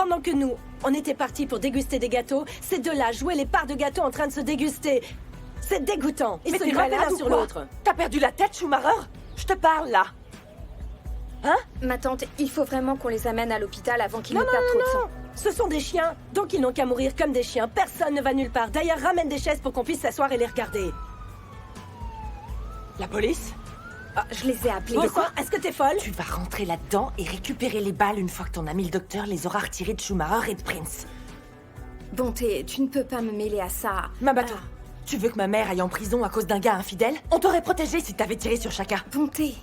Pendant que nous, on était partis pour déguster des gâteaux, ces deux-là jouaient les parts de gâteaux en train de se déguster. C'est dégoûtant. Ils Mais se t'es gueulaient malade l'un ou sur quoi? l'autre. T'as perdu la tête, Schumacher? Je te parle, là. Hein? Ma tante, il faut vraiment qu'on les amène à l'hôpital avant qu'ils Non, ne non, perdent trop de non, sang. non. Ce sont des chiens, donc ils n'ont qu'à mourir comme des chiens. Personne ne va nulle part. D'ailleurs, ramène des chaises pour qu'on puisse s'asseoir et les regarder. La police? Ah, je les ai appelés. Bonsoir, est-ce que t'es folle? Tu vas rentrer là-dedans et récupérer les balles une fois que ton ami le docteur les aura retirées de Schumacher et de Prince. Bonté, tu ne peux pas me mêler à ça. Mabato, tu veux que ma mère aille en prison à cause d'un gars infidèle? On t'aurait protégé si t'avais tiré sur chacun. Bonté.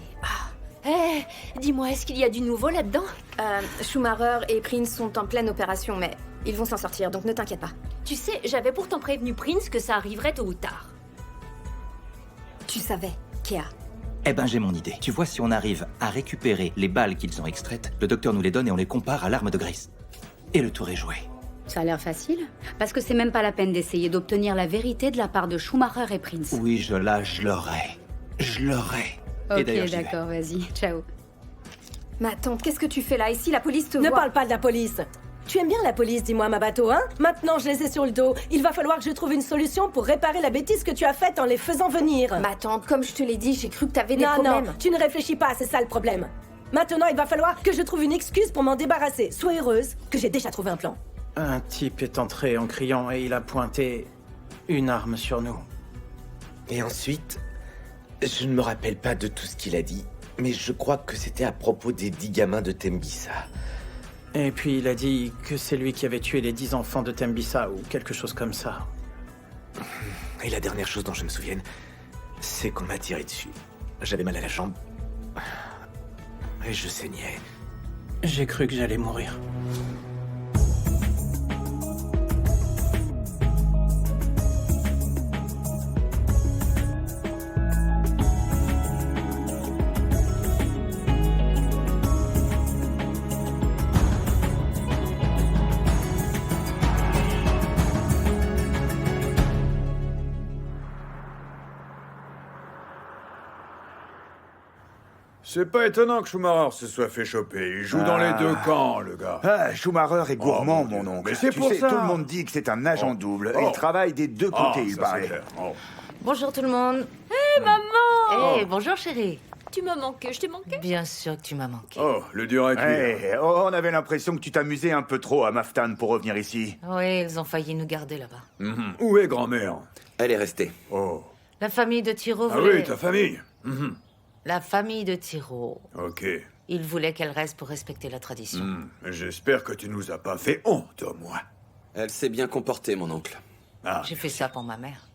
Hé, dis-moi, est-ce qu'il y a du nouveau là-dedans? Schumacher et Prince sont en pleine opération, mais ils vont s'en sortir, donc ne t'inquiète pas. Tu sais, j'avais pourtant prévenu Prince que ça arriverait tôt ou tard. Tu savais, Kea. Eh ben j'ai mon idée. Tu vois, si on arrive à récupérer les balles qu'ils ont extraites, le docteur nous les donne et on les compare à l'arme de Grace. Et le tour est joué. Ça a l'air facile, parce que c'est même pas la peine d'essayer d'obtenir la vérité de la part de Schumacher et Prince. Oui, je l'aurai. Je l'aurai. Et Ok, d'ailleurs, j'y vais. d'accord, vas-y, ciao. Ma tante, qu'est-ce que tu fais là? Ici, la police te Ne voit. parle pas de la police. Tu aimes bien la police, dis-moi, Mabato, hein? Maintenant, je les ai sur le dos. Il va falloir que je trouve une solution pour réparer la bêtise que tu as faite en les faisant venir. Ma tante, comme je te l'ai dit, j'ai cru que t'avais des Non, problèmes. non, tu ne réfléchis pas, c'est ça le problème. Maintenant, il va falloir que je trouve une excuse pour m'en débarrasser. Sois heureuse que j'ai déjà trouvé un plan. Un type est entré en criant et il a pointé une arme sur nous. Et ensuite, je ne me rappelle pas de tout ce qu'il a dit, mais je crois que c'était à propos des 10 gamins de Tembissa. Et puis il a dit que c'est lui qui avait tué les 10 enfants de Tembissa ou quelque chose comme ça. Et la dernière chose dont je me souvienne, c'est qu'on m'a tiré dessus. J'avais mal à la jambe. Et je saignais. J'ai cru que j'allais mourir. C'est pas étonnant que Schumacher se soit fait choper. Il joue dans les deux camps, le gars. Ah, Schumacher est gourmand, Oh, mon mon Dieu. oncle. Mais c'est Tu pour sais, ça. tout le monde dit que c'est un agent Oh. double. Oh. Il travaille des deux Ah, côtés, il ça, paraît. c'est clair. Oh. Bonjour tout le monde. Hé, bonjour chérie. Tu m'as manqué, je t'ai manqué? Bien sûr que tu m'as manqué. Oh, le dur à cuire. Eh, oh, on avait l'impression que tu t'amusais un peu trop à Maftan pour revenir ici. Oui, ils ont failli nous garder là-bas. Mhm. Où est grand-mère? Elle est restée. Oh. La famille de Tiro Ah voulait... oui, ta famille. Mhm. La famille de Tiro. Ok. Ils voulaient qu'elle reste pour respecter la tradition. J'espère que tu nous as pas fait honte, au moins. Elle s'est bien comportée, mon oncle. Ah. J'ai fait ça pour ma mère.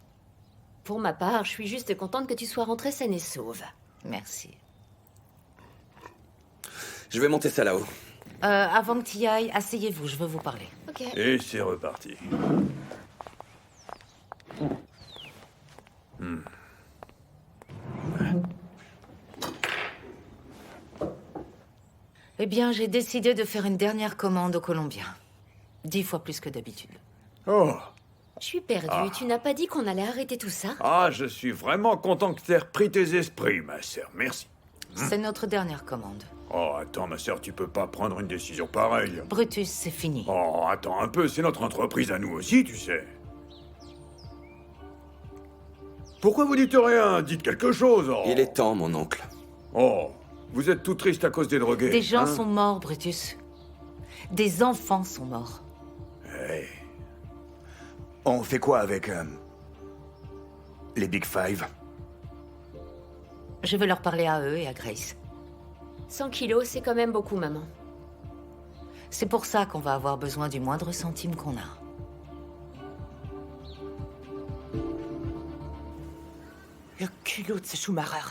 Pour ma part, je suis juste contente que tu sois rentrée saine et sauve. Merci. Je vais monter ça là-haut. Avant que tu y ailles, asseyez-vous, je veux vous parler. Ok. Et c'est reparti. Eh bien, j'ai décidé de faire une dernière commande aux Colombiens. 10 fois plus que d'habitude. Oh. Je suis perdue. Tu n'as pas dit qu'on allait arrêter tout ça? Ah, je suis vraiment content que t'aies repris tes esprits, ma sœur. Merci. C'est notre dernière commande. Oh, attends, ma sœur, tu peux pas prendre une décision pareille. Brutus, c'est fini. Oh, attends un peu, c'est notre entreprise à nous aussi, tu sais. Pourquoi vous dites rien? Dites quelque chose. Oh. Il est temps, mon oncle. Oh, vous êtes tout triste à cause des drogués. Des gens hein? sont morts, Brutus. Des enfants sont morts. Hey. On fait quoi avec les Big Five? Je vais leur parler à eux et à Grace. 100 kilos, c'est quand même beaucoup, maman. C'est pour ça qu'on va avoir besoin du moindre centime qu'on a. Le culot de ce Schumacher.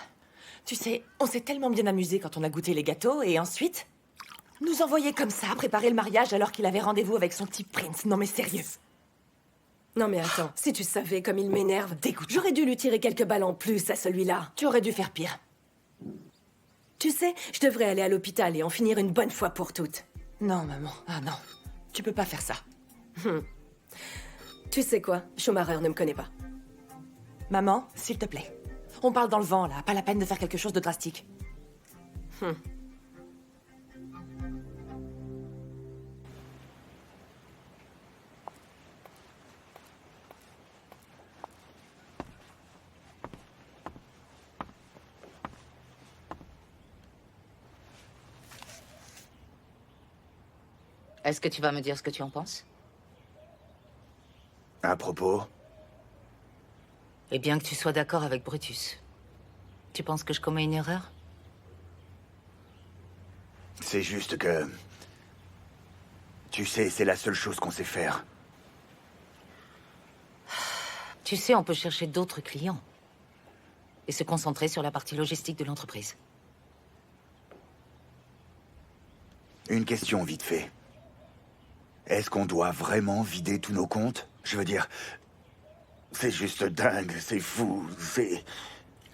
Tu sais, on s'est tellement bien amusé quand on a goûté les gâteaux, et ensuite... nous envoyer comme ça, préparer le mariage alors qu'il avait rendez-vous avec son petit Prince. Non mais sérieux. Non mais attends, si tu savais comme il m'énerve, Dégoûtant. j'aurais dû lui tirer quelques balles en plus à celui-là. Tu aurais dû faire pire. Tu sais, je devrais aller à l'hôpital et en finir une bonne fois pour toutes. Non, maman. Ah non. Tu peux pas faire ça. Tu sais quoi, Schumacher ne me connaît pas. Maman, s'il te plaît. On parle dans le vent, là. Pas la peine de faire quelque chose de drastique. Est-ce que tu vas me dire ce que tu en penses? À propos, Et bien que tu sois d'accord avec Brutus, tu penses que je commets une erreur? c'est juste que... Tu sais, c'est la seule chose qu'on sait faire. Tu sais, on peut chercher d'autres clients et se concentrer sur la partie logistique de l'entreprise. Une question vite fait. Est-ce qu'on doit vraiment vider tous nos comptes? Je veux dire... C'est juste dingue, c'est fou, c'est...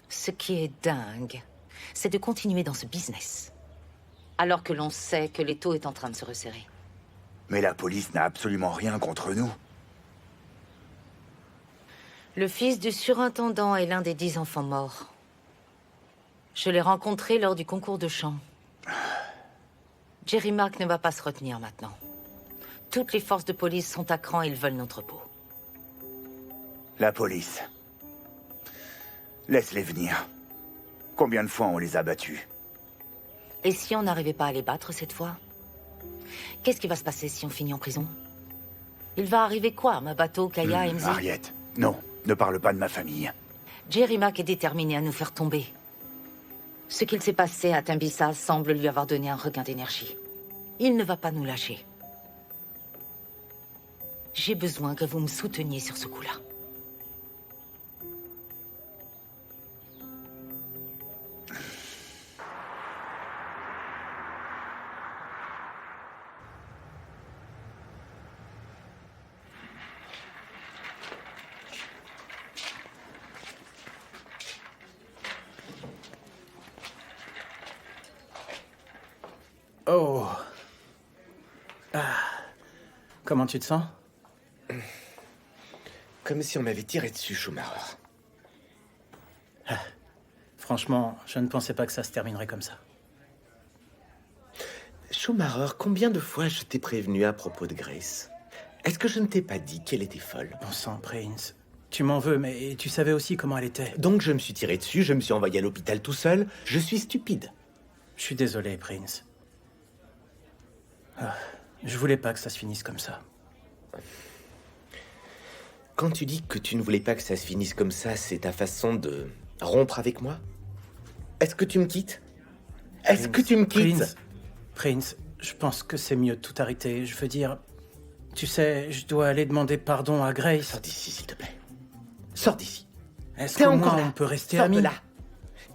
Ce qui est dingue, c'est de continuer dans ce business, alors que l'on sait que l'étau est en train de se resserrer. Mais la police n'a absolument rien contre nous. Le fils du surintendant est l'un des 10 enfants morts. Je l'ai rencontré lors du concours de chant. Jerry Mark ne va pas se retenir maintenant. Toutes les forces de police sont à cran et ils veulent notre peau. La police. Laisse-les venir. Combien de fois on les a battus? Et si on n'arrivait pas à les battre cette fois? Qu'est-ce qui va se passer si on finit en prison? Il va arriver quoi, ma bateau, Kaya, MZ? Harriet, non, ne parle pas de ma famille. Jerry Mack est déterminé à nous faire tomber. Ce qu'il s'est passé à Tembisa semble lui avoir donné un regain d'énergie. Il ne va pas nous lâcher. J'ai besoin que vous me souteniez sur ce coup-là. Oh. Ah. Comment tu te sens? Comme si on m'avait tiré dessus, Schumacher. Ah. Franchement, je ne pensais pas que ça se terminerait comme ça. Schumacher, combien de fois je t'ai prévenu à propos de Grace? Est-ce que je ne t'ai pas dit qu'elle était folle? Bon sang, Prince. Tu m'en veux, mais tu savais aussi comment elle était. Donc je me suis tiré dessus, je me suis envoyé à l'hôpital tout seul. Je suis stupide. Je suis désolé, Prince. Ah, je voulais pas que ça se finisse comme ça. Quand tu dis que tu ne voulais pas que ça se finisse comme ça, c'est ta façon de rompre avec moi? Est-ce que tu me quittes? Est-ce que tu me quittes? Prince, je pense que c'est mieux de tout arrêter. Je veux dire, tu sais, je dois aller demander pardon à Grace. Sors d'ici, s'il te plaît. Sors d'ici. Est-ce qu'au moins on peut rester Sors amis? de là.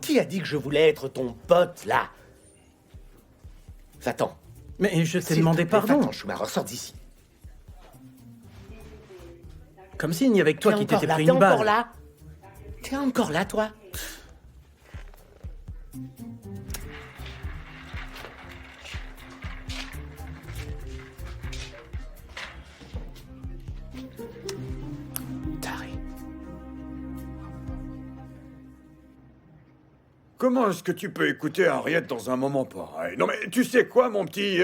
Qui a dit que je voulais être ton pote, là? Va-t'en. Mais je t'ai demandé pardon. Va-t'en, Schumacher, sors d'ici. Comme s'il n'y avait que toi qui t'étais pris une T'es balle. encore là? T'es encore là, toi? Taré. Comment est-ce que tu peux écouter Harriet dans un moment pareil? Non mais tu sais quoi, mon petit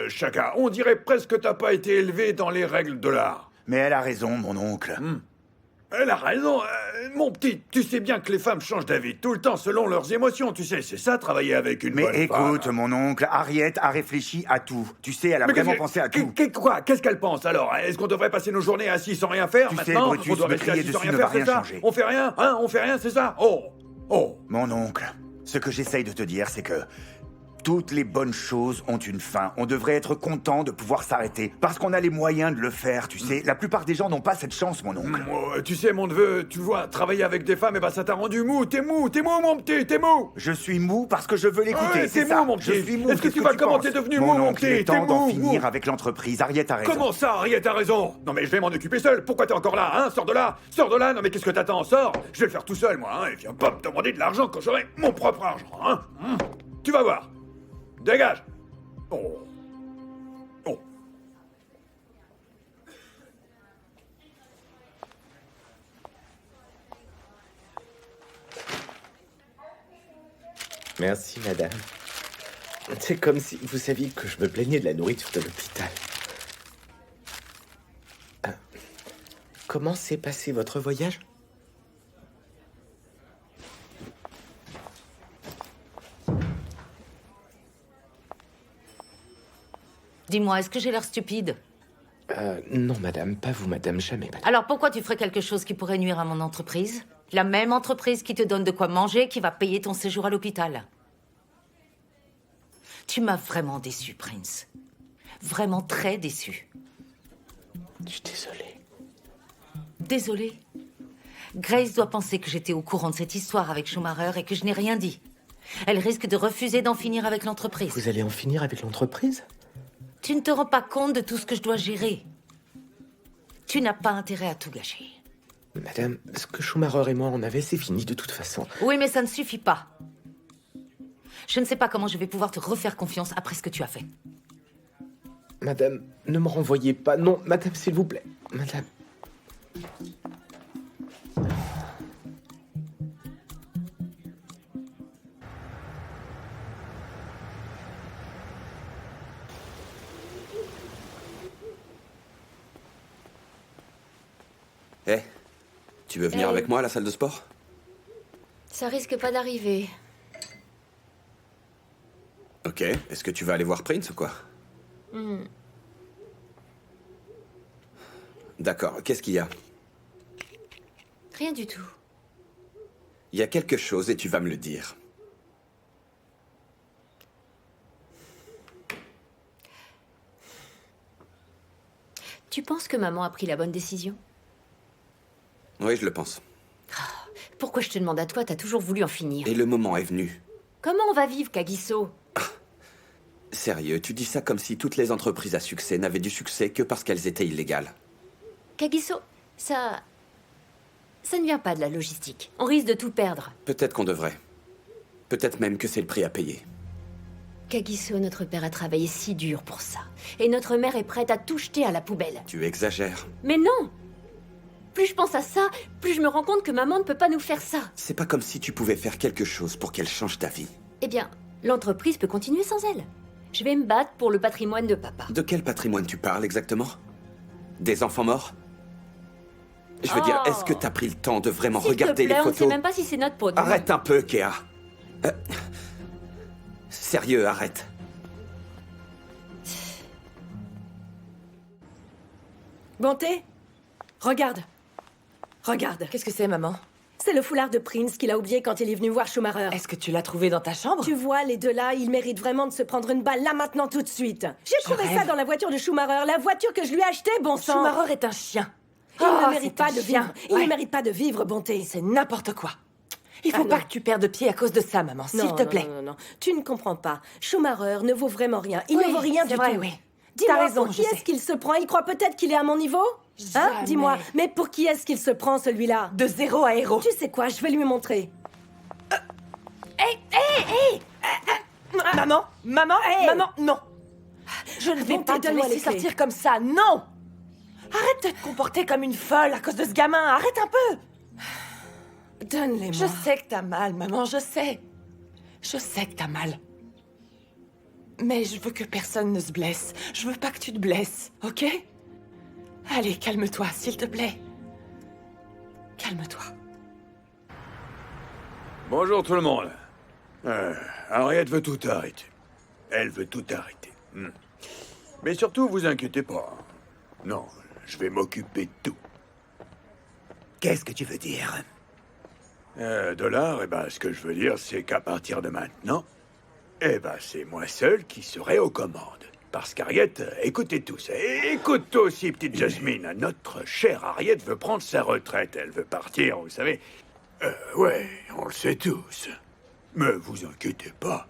Chaka? On dirait presque que t'as pas été élevé dans les règles de l'art. Mais elle a raison, mon oncle. Elle a raison, mon petit. Tu sais bien que les femmes changent d'avis tout le temps selon leurs émotions, tu sais. C'est ça, travailler avec une Mais bonne écoute, femme. mon oncle, Harriet a réfléchi à tout. Tu sais, elle a Mais vraiment qu'est-ce- pensé à tout. Quoi? Qu'est-ce qu'elle pense alors? Est-ce qu'on devrait passer nos journées assis sans rien faire Tu sais, maintenant? Brutus, On doit me rester crier assis sans dessus rien ne faire, va c'est rien ça? changer. On fait rien? Hein? On fait rien, c'est ça? Oh! Mon oncle, ce que j'essaye de te dire, c'est que toutes les bonnes choses ont une fin. On devrait être content de pouvoir s'arrêter. Parce qu'on a les moyens de le faire, tu sais. La plupart des gens n'ont pas cette chance, mon oncle. Tu sais, mon neveu, tu vois, travailler avec des femmes, ça t'a rendu mou, mon petit, t'es mou! Je suis mou parce que je veux l'écouter, Ouais, c'est t'es ça. mou, mon petit. Je suis mou. Est-ce que qu'est-ce tu vas comment penses t'es devenu mon mou, mon oncle, il petit? est temps T'es d'en mou, finir mou. avec l'entreprise. Harriet a raison. Comment ça, Harriet a raison? Non mais je vais m'en occuper seul, pourquoi t'es encore là, hein? Sors de là! Non mais qu'est-ce que t'attends? Sors! Je vais le faire tout seul, moi, hein, et viens pas me demander de l'argent quand j'aurai mon propre argent, hein? Tu vas voir! Dégage! Oh! Merci, madame. C'est comme si vous saviez que je me plaignais de la nourriture de l'hôpital. Comment s'est passé votre voyage? Dis-moi, est-ce que j'ai l'air stupide? Non, madame, pas vous, madame, jamais, madame. Alors pourquoi tu ferais quelque chose qui pourrait nuire à mon entreprise? La même entreprise qui te donne de quoi manger, qui va payer ton séjour à l'hôpital. Tu m'as vraiment déçu, Prince. Vraiment très déçu. Je suis désolé. Désolée. Grace doit penser que j'étais au courant de cette histoire avec Schumacher et que je n'ai rien dit. Elle risque de refuser d'en finir avec l'entreprise. Vous allez en finir avec l'entreprise? Tu ne te rends pas compte de tout ce que je dois gérer. Tu n'as pas intérêt à tout gâcher. Madame, ce que Schumacher et moi en avait, c'est fini de toute façon. Oui, mais ça ne suffit pas. Je ne sais pas comment je vais pouvoir te refaire confiance après ce que tu as fait. Madame, ne me renvoyez pas. Non, madame, s'il vous plaît. Madame. Hé, tu veux venir avec moi à la salle de sport? Ça risque pas d'arriver. Ok, est-ce que tu vas aller voir Prince ou quoi? D'accord, qu'est-ce qu'il y a? Rien du tout. Il y a quelque chose et tu vas me le dire. Tu penses que maman a pris la bonne décision? Oui, je le pense. Pourquoi je te demande à toi? T'as toujours voulu en finir. Et le moment est venu. Comment on va vivre, Kagiso? Sérieux, tu dis ça comme si toutes les entreprises à succès n'avaient du succès que parce qu'elles étaient illégales. Kagiso, ça ne vient pas de la logistique. On risque de tout perdre. Peut-être qu'on devrait. Peut-être même que c'est le prix à payer. Kagiso, notre père a travaillé si dur pour ça. Et notre mère est prête à tout jeter à la poubelle. Tu exagères. Mais non! Plus je pense à ça, plus je me rends compte que maman ne peut pas nous faire ça. C'est pas comme si tu pouvais faire quelque chose pour qu'elle change ta vie. Eh bien, l'entreprise peut continuer sans elle. Je vais me battre pour le patrimoine de papa. De quel patrimoine tu parles exactement? Des enfants morts? Je veux dire, est-ce que t'as pris le temps de vraiment regarder S'il te plaît, les on ne photos? sait même pas si c'est notre peau. Arrête un peu, Kéa. Sérieux, arrête. Bonté, regarde. Regarde. Qu'est-ce que c'est, maman? C'est le foulard de Prince qu'il a oublié quand il est venu voir Schumacher. Est-ce que tu l'as trouvé dans ta chambre? Tu vois, les deux là, ils méritent vraiment de se prendre une balle là maintenant tout de suite. J'ai trouvé ça dans la voiture de Schumacher, la voiture que je lui ai achetée, bon sang. Schumacher est un chien. Il Oh, ne mérite c'est pas un de chien. vivre. Il Ouais. ne mérite pas de vivre, Bonté. C'est n'importe quoi. Il faut Ah, pas non. que tu perdes pied à cause de ça, maman, s'il Non, te non, plaît. Non, non, non. Tu ne comprends pas. Schumacher ne vaut vraiment rien. Il Oui, ne vaut rien c'est du vrai, tout. oui. Dis-moi, T'as raison, pour qui je est-ce sais. qu'il se prend? Il croit peut-être qu'il est à mon niveau? Hein? Jamais. Dis-moi. Mais pour qui est-ce qu'il se prend, celui-là? De zéro à héros. Tu sais quoi? Je vais lui montrer. Maman, maman, Hey. maman, non. Je ne vais Bonté, pas te donne-moi laisser les clés. sortir comme ça, non. Arrête de te comporter comme une folle à cause de ce gamin. Arrête un peu. Donne-les-moi. Je sais que t'as mal, maman, je sais. Je sais que t'as mal. Mais je veux que personne ne se blesse. Je veux pas que tu te blesses, ok? Allez, calme-toi, s'il te plaît. Calme-toi. Bonjour tout le monde. Harriet veut tout arrêter. Elle veut tout arrêter. Mais surtout, vous inquiétez pas. Non, je vais m'occuper de tout. Qu'est-ce que tu veux dire? Dollar, ce que je veux dire, c'est qu'à partir de maintenant, c'est moi seul qui serai aux commandes. Parce qu'Harriet, écoutez tous, écoute toi aussi, petite Jasmine, notre chère Harriet veut prendre sa retraite. Elle veut partir, vous savez. Ouais, on le sait tous. Mais vous inquiétez pas.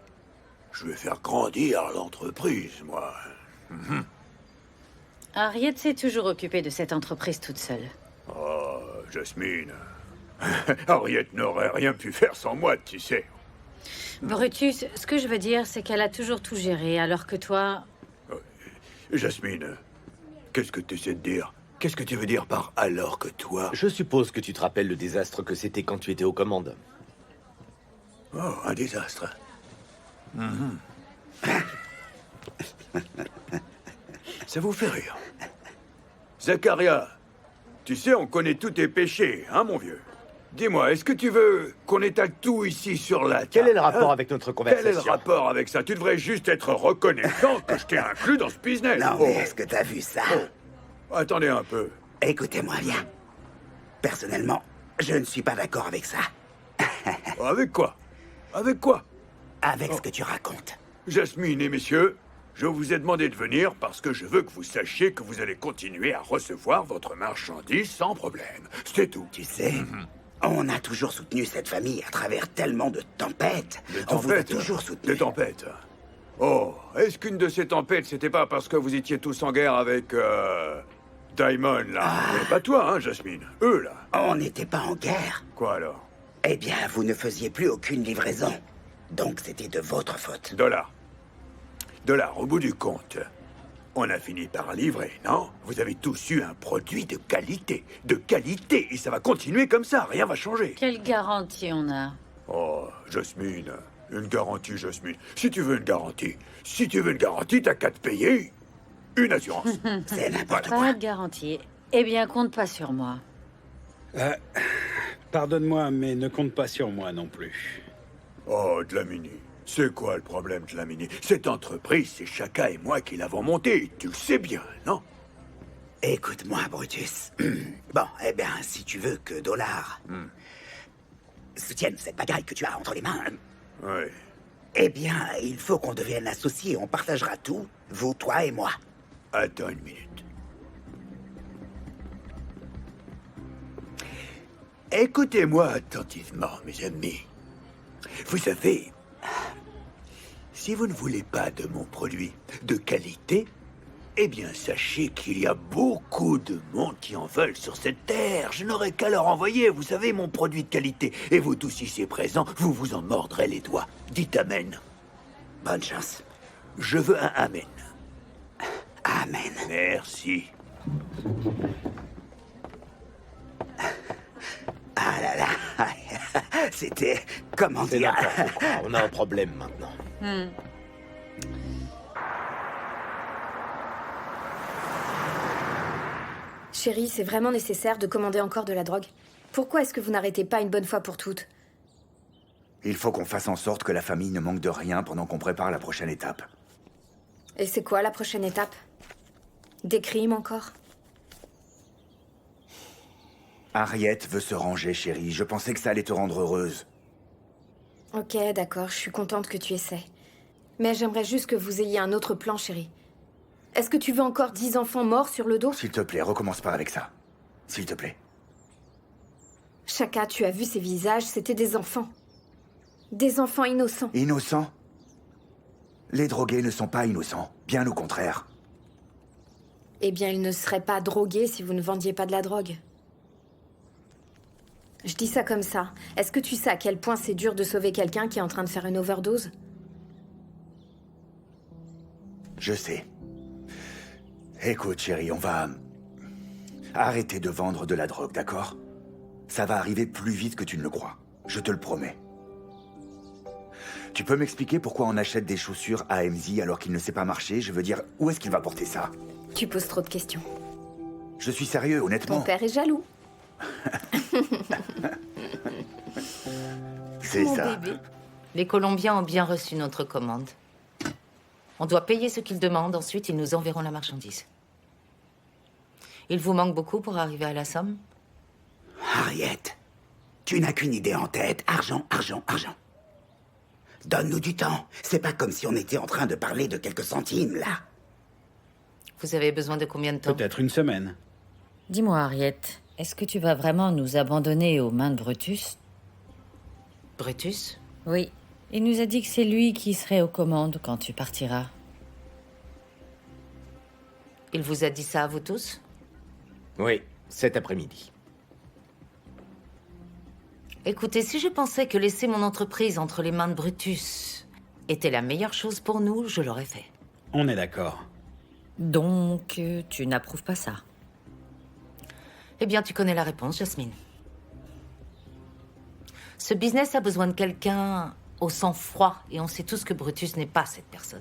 Je vais faire grandir l'entreprise, moi. Harriet s'est toujours occupée de cette entreprise toute seule. Oh, Jasmine. Harriet n'aurait rien pu faire sans moi, tu sais. Brutus, ce que je veux dire, c'est qu'elle a toujours tout géré, alors que toi... Jasmine, qu'est-ce que tu essaies de dire? Qu'est-ce que tu veux dire par « alors que toi » Je suppose que tu te rappelles le désastre que c'était quand tu étais aux commandes. Oh, un désastre. Ça vous fait rire. Zacharia, tu sais, on connaît tous tes péchés, hein, mon vieux? Dis-moi, est-ce que tu veux qu'on étale tout ici sur la table? Quel est le rapport hein? avec notre Quel conversation? est le rapport avec ça? Tu devrais juste être reconnaissant que je t'ai inclus dans ce business. Non, mais est-ce que t'as vu ça? Attendez un peu. Écoutez-moi bien. Personnellement, je ne suis pas d'accord avec ça. Avec quoi? Avec quoi? Avec ce que tu racontes. Jasmine et messieurs, je vous ai demandé de venir parce que je veux que vous sachiez que vous allez continuer à recevoir votre marchandise sans problème. C'est tout. Tu sais, on a toujours soutenu cette famille à travers tellement de tempêtes. Des On vous a tempêtes? toujours soutenu. Des tempêtes. Oh, est-ce qu'une de ces tempêtes, c'était pas parce que vous étiez tous en guerre avec, Diamond, là? Mais pas toi, hein, Jasmine? Eux, là. On n'était pas en guerre. Quoi, alors? Eh bien, vous ne faisiez plus aucune livraison. Donc c'était de votre faute. Dollar, au bout du compte, on a fini par livrer, non? Vous avez tous eu un produit de qualité. De qualité, et ça va continuer comme ça, rien va changer. Quelle garantie on a? Oh, Jasmine, une garantie, Jasmine. Si tu veux une garantie, t'as qu'à te payer une assurance. C'est n'importe Pas de garantie. Eh bien, compte pas sur moi. Pardonne-moi, mais ne compte pas sur moi non plus. Oh, Dlamini, c'est quoi le problème, Dlamini? Cette entreprise, c'est Chaka et moi qui l'avons montée, tu le sais bien, non? Écoute-moi, Brutus. Bon, eh bien, si tu veux que Dollar soutienne cette bagaille que tu as entre les mains, Oui. eh bien, il faut qu'on devienne associés. On partagera tout, vous, toi et moi. Attends une minute. Écoutez-moi attentivement, mes amis. Vous savez, si vous ne voulez pas de mon produit de qualité, eh bien, sachez qu'il y a beaucoup de monde qui en veulent sur cette terre. Je n'aurai qu'à leur envoyer, vous savez, mon produit de qualité. Et vous tous ici présents, vous vous en mordrez les doigts. Dites amen. Bonne chance. Je veux un amen. Amen. Merci. Ah là là. C'était... comment C'est dire? n'importe quoi. On a un problème maintenant. Chérie, c'est vraiment nécessaire de commander encore de la drogue? Pourquoi est-ce que vous n'arrêtez pas une bonne fois pour toutes? Il faut qu'on fasse en sorte que la famille ne manque de rien pendant qu'on prépare la prochaine étape. Et c'est quoi la prochaine étape? Des crimes encore? Harriet veut se ranger, chérie. Je pensais que ça allait te rendre heureuse. Ok, d'accord, je suis contente que tu essaies. Mais j'aimerais juste que vous ayez un autre plan, chérie. Est-ce que tu veux encore 10 enfants morts sur le dos? S'il te plaît, recommence pas avec ça. S'il te plaît. Chaka, tu as vu ces visages, c'était des enfants. Des enfants innocents. Innocents? Les drogués ne sont pas innocents. Bien au contraire. Eh bien, ils ne seraient pas drogués si vous ne vendiez pas de la drogue. Je dis ça comme ça. Est-ce que tu sais à quel point c'est dur de sauver quelqu'un qui est en train de faire une overdose? Je sais. Écoute, chérie, on va arrêter de vendre de la drogue, d'accord? Ça va arriver plus vite que tu ne le crois. Je te le promets. Tu peux m'expliquer pourquoi on achète des chaussures à MZ alors qu'il ne sait pas marcher? Je veux dire, où est-ce qu'il va porter ça? Tu poses trop de questions. Je suis sérieux, honnêtement. Ton père est jaloux. C'est Mon ça. bébé. Les Colombiens ont bien reçu notre commande. On doit payer ce qu'ils demandent, ensuite ils nous enverront la marchandise. Il vous manque beaucoup pour arriver à la somme? Harriet, tu n'as qu'une idée en tête. Argent, argent, argent. Donne-nous du temps. C'est pas comme si on était en train de parler de quelques centimes, là. Vous avez besoin de combien de temps? Peut-être une semaine. Dis-moi, Harriet, est-ce que tu vas vraiment nous abandonner aux mains de Brutus? Brutus? Oui. Il nous a dit que c'est lui qui serait aux commandes quand tu partiras. Il vous a dit ça à vous tous? Oui, cet après-midi. Écoutez, si je pensais que laisser mon entreprise entre les mains de Brutus était la meilleure chose pour nous, je l'aurais fait. On est d'accord. Donc, tu n'approuves pas ça? Eh bien, tu connais la réponse, Jasmine. Ce business a besoin de quelqu'un au sang-froid, et on sait tous que Brutus n'est pas cette personne.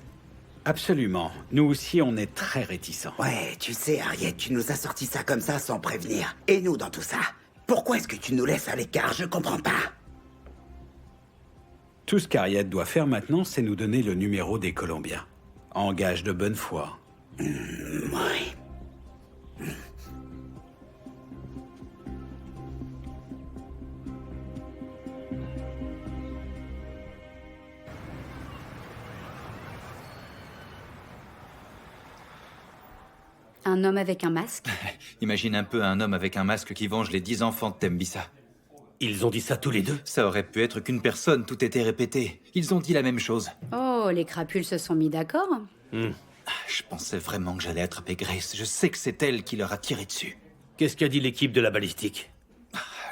Absolument. Nous aussi, on est très réticents. Ouais, tu sais, Harriet, tu nous as sorti ça comme ça sans prévenir. Et nous, dans tout ça, Pourquoi est-ce que tu nous laisses à l'écart? Je comprends pas. Tout ce qu'Harriet doit faire maintenant, c'est nous donner le numéro des Colombiens. En gage de bonne foi. Ouais. Un homme avec un masque? Imagine un peu un homme avec un masque qui venge les 10 enfants de Tembissa. Ils ont dit ça tous les deux? Ça aurait pu être qu'une personne, tout était répété. Ils ont dit la même chose. Oh, les crapules se sont mis d'accord. Je pensais vraiment que j'allais attraper Grace. Je sais que c'est elle qui leur a tiré dessus. Qu'est-ce qu'a dit l'équipe de la balistique?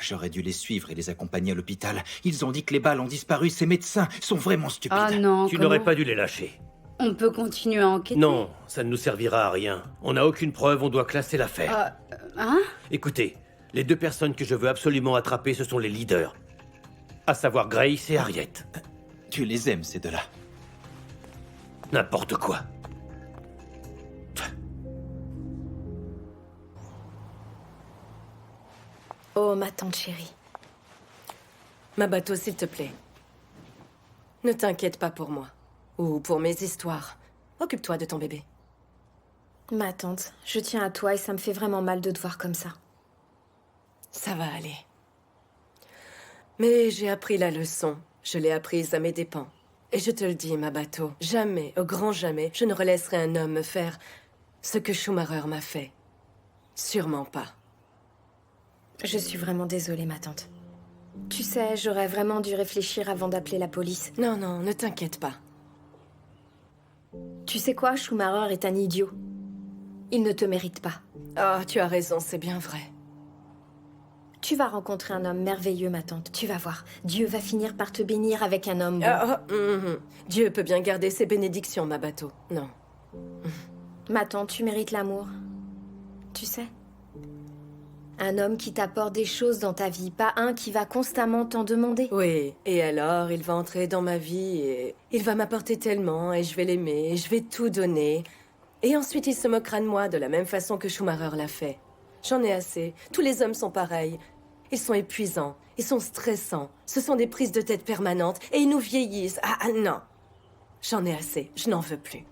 J'aurais dû les suivre et les accompagner à l'hôpital. Ils ont dit que les balles ont disparu. Ces médecins sont vraiment stupides. Oh non, Tu n'aurais pas dû les lâcher. On peut continuer à enquêter? Non, ça ne nous servira à rien. On n'a aucune preuve, on doit classer l'affaire. Hein? Écoutez, les deux personnes que je veux absolument attraper, ce sont les leaders. À savoir Grace et Harriet. Tu les aimes, ces deux-là? N'importe quoi. Oh, ma tante chérie. Ma bateau, s'il te plaît. Ne t'inquiète pas pour moi. Ou pour mes histoires. Occupe-toi de ton bébé. Ma tante, je tiens à toi et ça me fait vraiment mal de te voir comme ça. Ça va aller. Mais j'ai appris la leçon. Je l'ai apprise à mes dépens. Et je te le dis, ma bateau, jamais, au grand jamais, je ne relaisserai un homme me faire ce que Schumacher m'a fait. Sûrement pas. Je suis vraiment désolée, ma tante. Tu sais, j'aurais vraiment dû réfléchir avant d'appeler la police. Non, non, ne t'inquiète pas. Tu sais quoi, Schumacher est un idiot. Il ne te mérite pas. Oh, tu as raison, c'est bien vrai. Tu vas rencontrer un homme merveilleux, ma tante. Tu vas voir. Dieu va finir par te bénir avec un homme bon. Dieu peut bien garder ses bénédictions, ma bateau. Non. Ma tante, tu mérites l'amour. Tu sais. Un homme qui t'apporte des choses dans ta vie, pas un qui va constamment t'en demander. Oui, et alors, il va entrer dans ma vie et il va m'apporter tellement et je vais l'aimer et je vais tout donner. Et ensuite, il se moquera de moi de la même façon que Schumacher l'a fait. J'en ai assez. Tous les hommes sont pareils. Ils sont épuisants, ils sont stressants. Ce sont des prises de tête permanentes et ils nous vieillissent. Ah non. J'en ai assez, je n'en veux plus.